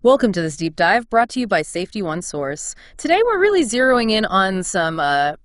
Welcome to this deep dive brought to you by Safety One Source. Today we're really zeroing in on some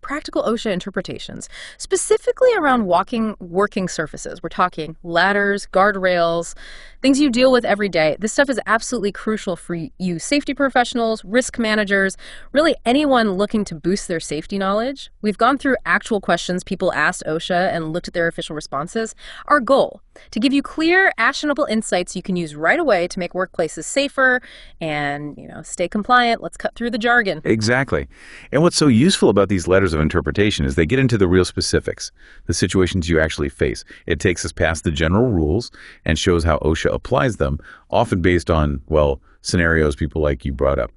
practical OSHA interpretations, specifically around working surfaces. We're talking ladders, guardrails, things you deal with every day. This stuff is absolutely crucial for you safety professionals, risk managers, really anyone looking to boost their safety knowledge. We've gone through actual questions people asked OSHA and looked at their official responses. Our goal, to give you clear, actionable insights you can use right away to make workplaces safer and, stay compliant. Let's cut through the jargon. Exactly. And what's so useful about these letters of interpretation is they get into the real specifics, the situations you actually face. It takes us past the general rules and shows how OSHA applies them, often based on, scenarios people like you brought up.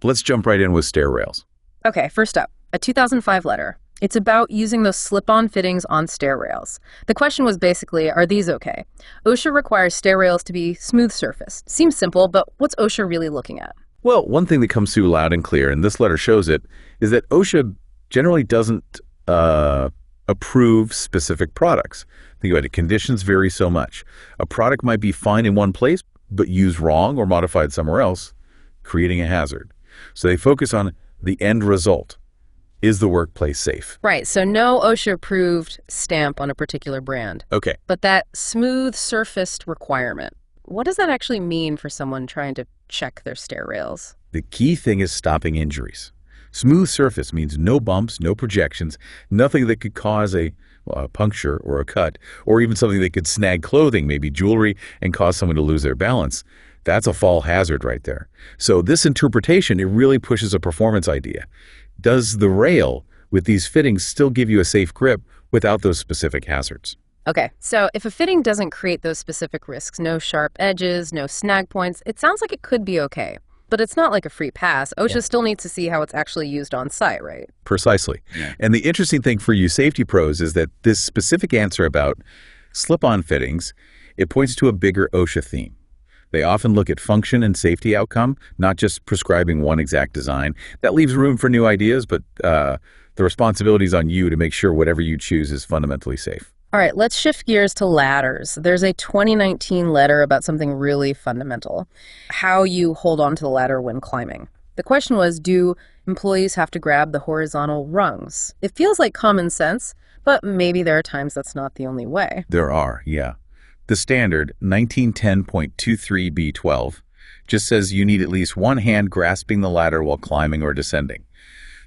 Let's jump right in with stair rails. Okay, first up, a 2005 letter. It's about using those slip-on fittings on stair rails. The question was basically, are these okay? OSHA requires stair rails to be smooth surfaced. Seems simple, but what's OSHA really looking at? Well, one thing that comes through loud and clear, and this letter shows it, is that OSHA generally doesn't approve specific products. Think about it, conditions vary so much. A product might be fine in one place, but used wrong or modified somewhere else, creating a hazard. So they focus on the end result. Is the workplace safe? Right, so no OSHA-approved stamp on a particular brand. Okay. But that smooth surfaced requirement, what does that actually mean for someone trying to check their stair rails? The key thing is stopping injuries. Smooth surface means no bumps, no projections, nothing that could cause a puncture or a cut, or even something that could snag clothing, maybe jewelry, and cause someone to lose their balance. That's a fall hazard right there. So this interpretation, it really pushes a performance idea. Does the rail with these fittings still give you a safe grip without those specific hazards? Okay, so if a fitting doesn't create those specific risks, no sharp edges, no snag points, it sounds like it could be okay. But it's not like a free pass. OSHA still needs to see how it's actually used on site, right? Precisely. Yeah. And the interesting thing for you safety pros is that this specific answer about slip-on fittings, it points to a bigger OSHA theme. They often look at function and safety outcome, not just prescribing one exact design. That leaves room for new ideas, but the responsibility is on you to make sure whatever you choose is fundamentally safe. All right, let's shift gears to ladders. There's a 2019 letter about something really fundamental, how you hold on to the ladder when climbing. The question was, do employees have to grab the horizontal rungs? It feels like common sense, but maybe there are times that's not the only way. There are, yeah. The standard 1910.23b12 just says you need at least one hand grasping the ladder while climbing or descending.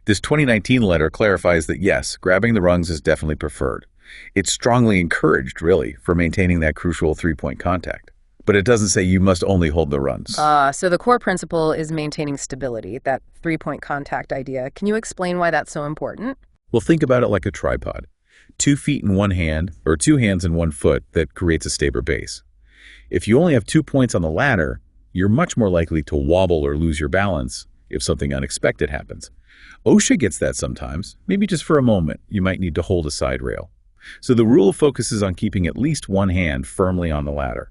This 2019 letter clarifies that yes, grabbing the rungs is definitely preferred. It's strongly encouraged, really, for maintaining that crucial three-point contact. But it doesn't say you must only hold the rungs. So the core principle is maintaining stability, that three-point contact idea. Can you explain why that's so important? Well, think about it like a tripod. 2 feet in one hand, or 2 hands in 1 foot, that creates a stable base. If you only have 2 points on the ladder, you're much more likely to wobble or lose your balance if something unexpected happens. OSHA gets that sometimes. Maybe just for a moment, you might need to hold a side rail. So the rule focuses on keeping at least one hand firmly on the ladder.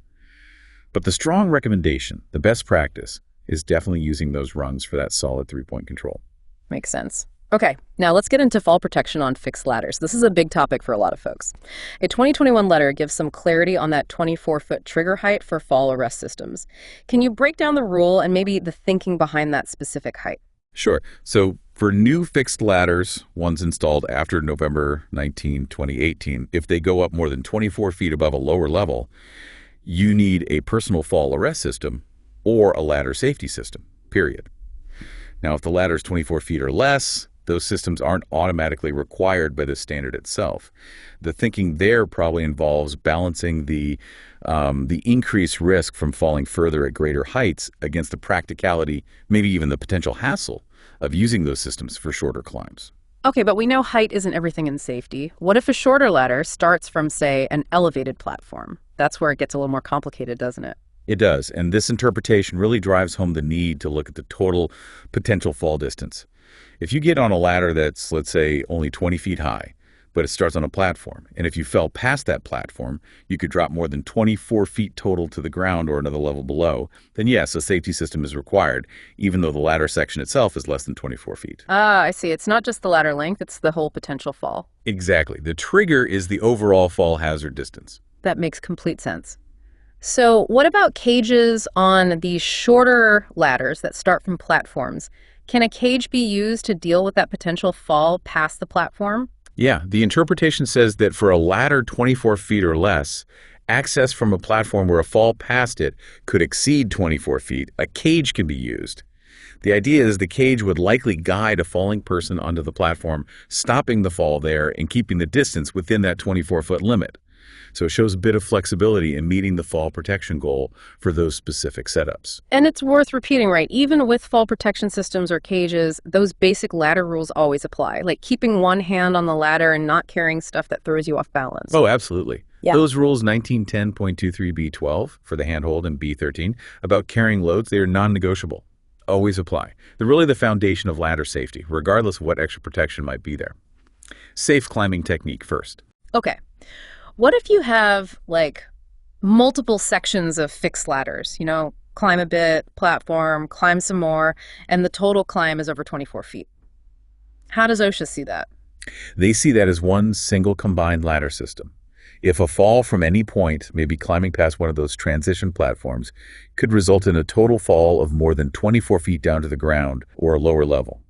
But the strong recommendation, the best practice, is definitely using those rungs for that solid three-point control. Makes sense. Okay, now let's get into fall protection on fixed ladders. This is a big topic for a lot of folks. A 2021 letter gives some clarity on that 24-foot trigger height for fall arrest systems. Can you break down the rule and maybe the thinking behind that specific height? Sure. So for new fixed ladders, ones installed after November 19, 2018, if they go up more than 24 feet above a lower level, you need a personal fall arrest system or a ladder safety system, period. Now, if the ladder is 24 feet or less, those systems aren't automatically required by the standard itself. The thinking there probably involves balancing the increased risk from falling further at greater heights against the practicality, maybe even the potential hassle of using those systems for shorter climbs. Okay, but we know height isn't everything in safety. What if a shorter ladder starts from, say, an elevated platform? That's where it gets a little more complicated, doesn't it? It does, and this interpretation really drives home the need to look at the total potential fall distance. If you get on a ladder that's, let's say, only 20 feet high, but it starts on a platform, and if you fell past that platform, you could drop more than 24 feet total to the ground or another level below, then yes, a safety system is required, even though the ladder section itself is less than 24 feet. Ah, I see. It's not just the ladder length, it's the whole potential fall. Exactly. The trigger is the overall fall hazard distance. That makes complete sense. So what about cages on these shorter ladders that start from platforms? Can a cage be used to deal with that potential fall past the platform? Yeah, the interpretation says that for a ladder 24 feet or less, access from a platform where a fall past it could exceed 24 feet, a cage can be used. The idea is the cage would likely guide a falling person onto the platform, stopping the fall there and keeping the distance within that 24-foot limit. So it shows a bit of flexibility in meeting the fall protection goal for those specific setups. And it's worth repeating, right? Even with fall protection systems or cages, those basic ladder rules always apply, like keeping one hand on the ladder and not carrying stuff that throws you off balance. Oh, absolutely. Yeah. Those rules 1910.23b12 for the handhold and B13 about carrying loads, they are non-negotiable. Always apply. They're really the foundation of ladder safety, regardless of what extra protection might be there. Safe climbing technique first. Okay. What if you have like multiple sections of fixed ladders? Climb a bit, platform, climb some more, and the total climb is over 24 feet. How does OSHA see that? They see that as one single combined ladder system. If a fall from any point, maybe climbing past one of those transition platforms, could result in a total fall of more than 24 feet down to the ground or a lower level,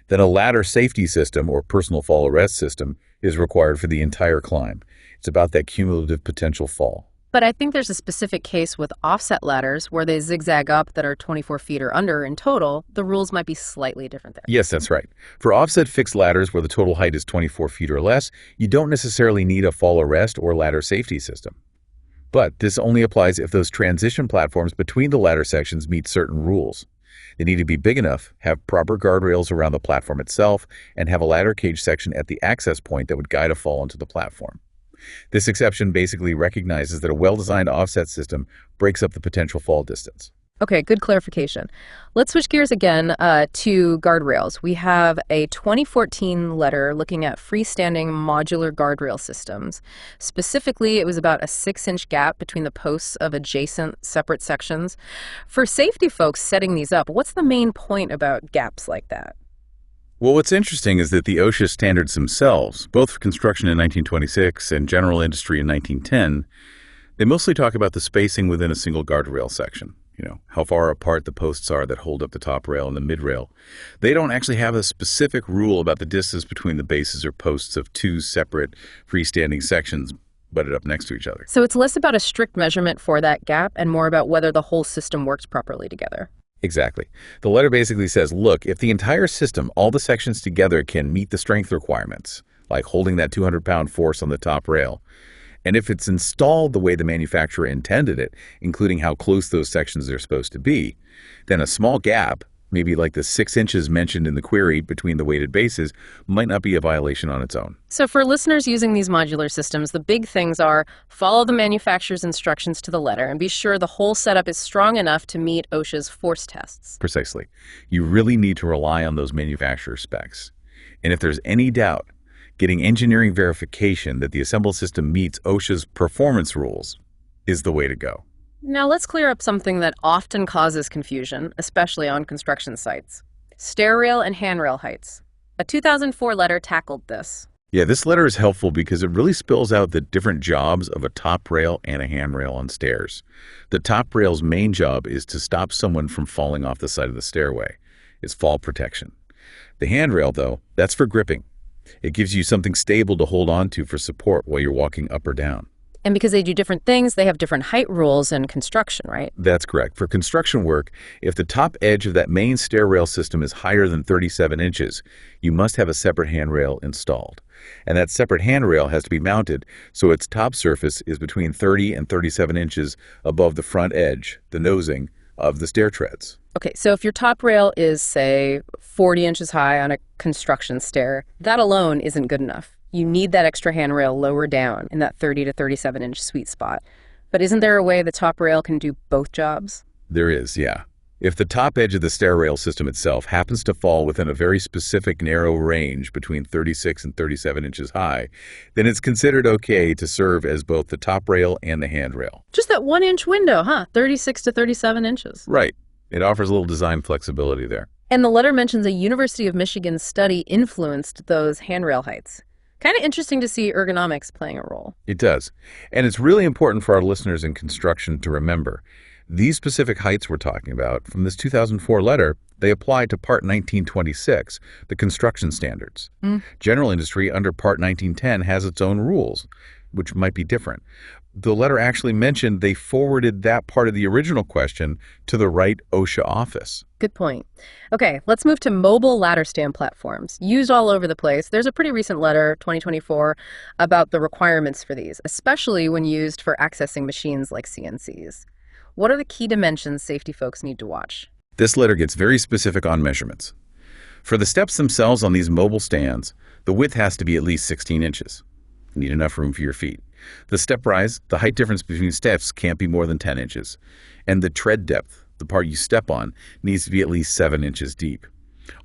then a ladder safety system or personal fall arrest system is required for the entire climb. It's about that cumulative potential fall. But I think there's a specific case with offset ladders where they zigzag up that are 24 feet or under in total. The rules might be slightly different there. Yes, that's right. For offset fixed ladders where the total height is 24 feet or less, you don't necessarily need a fall arrest or ladder safety system. But this only applies if those transition platforms between the ladder sections meet certain rules. They need to be big enough, have proper guardrails around the platform itself, and have a ladder cage section at the access point that would guide a fall onto the platform. This exception basically recognizes that a well-designed offset system breaks up the potential fall distance. Okay, good clarification. Let's switch gears again to guardrails. We have a 2014 letter looking at freestanding modular guardrail systems. Specifically, it was about a 6-inch gap between the posts of adjacent separate sections. For safety folks setting these up, what's the main point about gaps like that? Well, what's interesting is that the OSHA standards themselves, both for construction in 1926 and general industry in 1910, they mostly talk about the spacing within a single guardrail section. How far apart the posts are that hold up the top rail and the mid rail. They don't actually have a specific rule about the distance between the bases or posts of two separate freestanding sections butted up next to each other. So it's less about a strict measurement for that gap and more about whether the whole system works properly together. Exactly. The letter basically says, look, if the entire system, all the sections together can meet the strength requirements, like holding that 200-pound force on the top rail, and if it's installed the way the manufacturer intended it, including how close those sections are supposed to be, then a small gap, maybe like the 6 inches mentioned in the query between the weighted bases, might not be a violation on its own. So for listeners using these modular systems, the big things are follow the manufacturer's instructions to the letter and be sure the whole setup is strong enough to meet OSHA's force tests. Precisely. You really need to rely on those manufacturer specs. And if there's any doubt, getting engineering verification that the assembled system meets OSHA's performance rules is the way to go. Now let's clear up something that often causes confusion, especially on construction sites. Stair rail and handrail heights. A 2004 letter tackled this. Yeah, this letter is helpful because it really spells out the different jobs of a top rail and a handrail on stairs. The top rail's main job is to stop someone from falling off the side of the stairway. It's fall protection. The handrail, though, that's for gripping. It gives you something stable to hold on to for support while you're walking up or down. And because they do different things, they have different height rules in construction, right? That's correct. For construction work, if the top edge of that main stair rail system is higher than 37 inches, you must have a separate handrail installed. And that separate handrail has to be mounted so its top surface is between 30 and 37 inches above the front edge, the nosing, of the stair treads. Okay, so if your top rail is, say, 40 inches high on a construction stair, that alone isn't good enough. You need that extra handrail lower down in that 30 to 37 inch sweet spot. But isn't there a way the top rail can do both jobs? There is, yeah. If the top edge of the stair rail system itself happens to fall within a very specific narrow range between 36 and 37 inches high, then it's considered okay to serve as both the top rail and the handrail. Just that 1 inch window, huh? 36 to 37 inches. Right. It offers a little design flexibility there. And the letter mentions a University of Michigan study influenced those handrail heights. Kind of interesting to see ergonomics playing a role. It does. And it's really important for our listeners in construction to remember these specific heights we're talking about from this 2004 letter, they apply to Part 1926, the construction standards. General industry under Part 1910 has its own rules, which might be different. The letter actually mentioned they forwarded that part of the original question to the right OSHA office. Good point. Okay, let's move to mobile ladder stand platforms. Used all over the place. There's a pretty recent letter, 2024, about the requirements for these, especially when used for accessing machines like CNCs. What are the key dimensions safety folks need to watch? This letter gets very specific on measurements. For the steps themselves on these mobile stands, the width has to be at least 16 inches. You need enough room for your feet. The step rise, the height difference between steps can't be more than 10 inches. And the tread depth, the part you step on, needs to be at least 7 inches deep.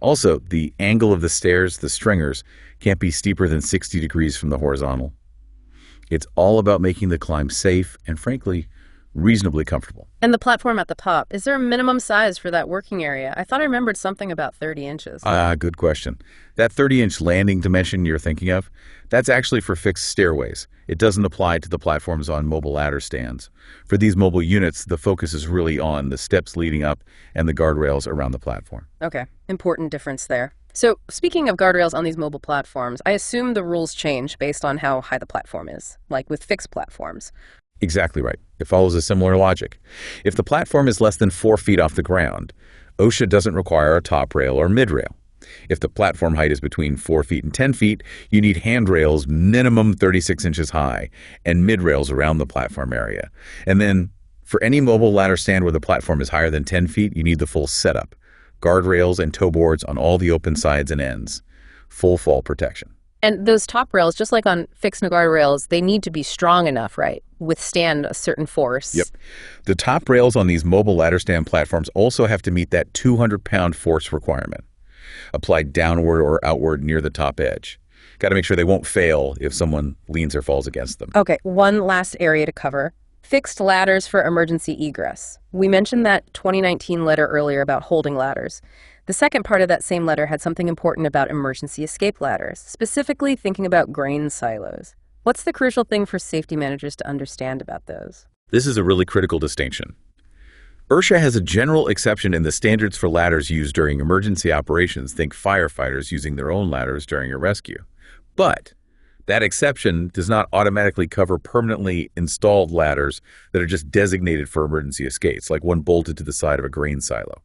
Also, the angle of the stairs, the stringers, can't be steeper than 60 degrees from the horizontal. It's all about making the climb safe and, frankly, reasonably comfortable. And the platform at the top, is there a minimum size for that working area? I thought I remembered something about 30 inches. Good question. That 30-inch landing dimension you're thinking of, that's actually for fixed stairways. It doesn't apply to the platforms on mobile ladder stands. For these mobile units, the focus is really on the steps leading up and the guardrails around the platform. Okay, important difference there. So speaking of guardrails on these mobile platforms, I assume the rules change based on how high the platform is, like with fixed platforms. Exactly right. It follows a similar logic. If the platform is less than 4 feet off the ground, OSHA doesn't require a top rail or mid rail. If the platform height is between 4 feet and 10 feet, you need handrails minimum 36 inches high and mid rails around the platform area. And then for any mobile ladder stand where the platform is higher than 10 feet, you need the full setup. Guardrails and toe boards on all the open sides and ends. Full fall protection. And those top rails, just like on fixed guardrails, they need to be strong enough, right? Withstand a certain force. Yep. The top rails on these mobile ladder stand platforms also have to meet that 200-pound force requirement, applied downward or outward near the top edge. Got to make sure they won't fail if someone leans or falls against them. Okay, one last area to cover. Fixed ladders for emergency egress. We mentioned that 2019 letter earlier about holding ladders. The second part of that same letter had something important about emergency escape ladders, specifically thinking about grain silos. What's the crucial thing for safety managers to understand about those? This is a really critical distinction. OSHA has a general exception in the standards for ladders used during emergency operations. Think firefighters using their own ladders during a rescue. But that exception does not automatically cover permanently installed ladders that are just designated for emergency escapes, like one bolted to the side of a grain silo.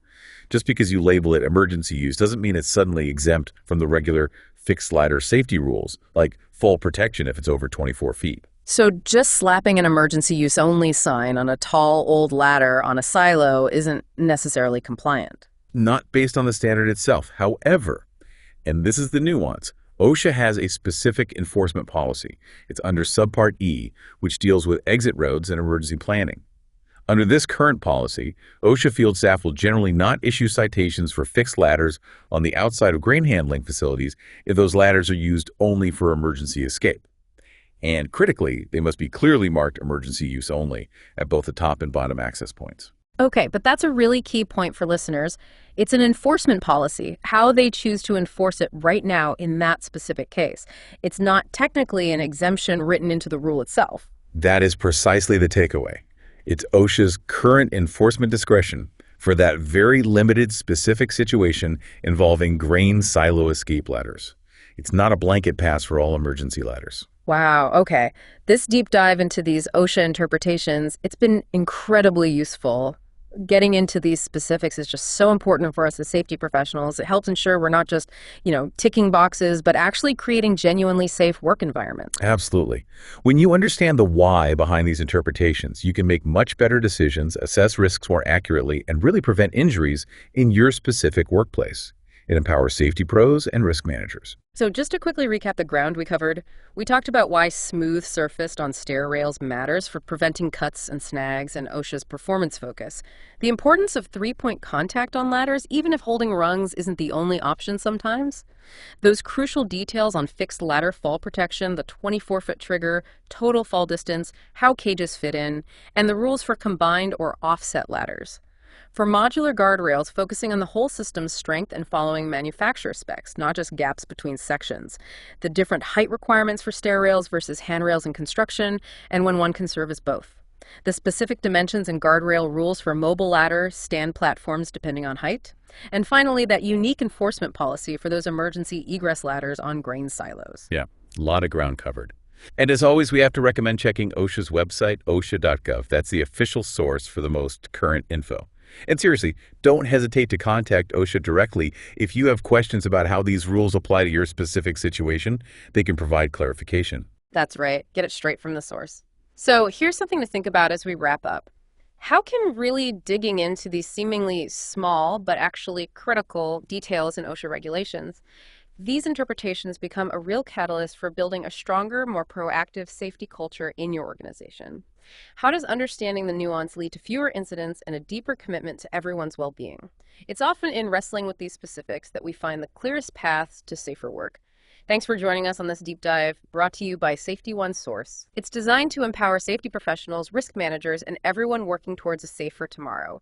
Just because you label it emergency use doesn't mean it's suddenly exempt from the regular fixed ladder safety rules, like fall protection if it's over 24 feet. So just slapping an emergency use only sign on a tall old ladder on a silo isn't necessarily compliant. Not based on the standard itself. However, and this is the nuance, OSHA has a specific enforcement policy. It's under Subpart E, which deals with exit roads and emergency planning. Under this current policy, OSHA field staff will generally not issue citations for fixed ladders on the outside of grain handling facilities if those ladders are used only for emergency escape. And critically, they must be clearly marked emergency use only at both the top and bottom access points. Okay, but that's a really key point for listeners. It's an enforcement policy, how they choose to enforce it right now in that specific case. It's not technically an exemption written into the rule itself. That is precisely the takeaway. It's OSHA's current enforcement discretion for that very limited specific situation involving grain silo escape ladders. It's not a blanket pass for all emergency ladders. Wow, okay. This deep dive into these OSHA interpretations, it's been incredibly useful. Getting into these specifics is just so important for us as safety professionals. It helps ensure we're not just, ticking boxes, but actually creating genuinely safe work environments. Absolutely. When you understand the why behind these interpretations, you can make much better decisions, assess risks more accurately, and really prevent injuries in your specific workplace. It empowers safety pros and risk managers. So just to quickly recap the ground we covered, we talked about why smooth surfaced on stair rails matters for preventing cuts and snags and OSHA's performance focus. The importance of three-point contact on ladders, even if holding rungs isn't the only option sometimes. Those crucial details on fixed ladder fall protection, the 24-foot trigger, total fall distance, how cages fit in, and the rules for combined or offset ladders. For modular guardrails, focusing on the whole system's strength and following manufacturer specs, not just gaps between sections. The different height requirements for stair rails versus handrails in construction, and when one can serve as both. The specific dimensions and guardrail rules for mobile ladders, stand platforms depending on height. And finally, that unique enforcement policy for those emergency egress ladders on grain silos. Yeah, a lot of ground covered. And as always, we have to recommend checking OSHA's website, osha.gov. That's the official source for the most current info. And seriously, don't hesitate to contact OSHA directly if you have questions about how these rules apply to your specific situation. They can provide clarification. That's right. Get it straight from the source. So here's something to think about as we wrap up. How can really digging into these seemingly small but actually critical details in OSHA regulations, these interpretations become a real catalyst for building a stronger, more proactive safety culture in your organization? How does understanding the nuance lead to fewer incidents and a deeper commitment to everyone's well-being? It's often in wrestling with these specifics that we find the clearest paths to safer work. Thanks for joining us on this deep dive, brought to you by Safety One Source. It's designed to empower safety professionals, risk managers, and everyone working towards a safer tomorrow.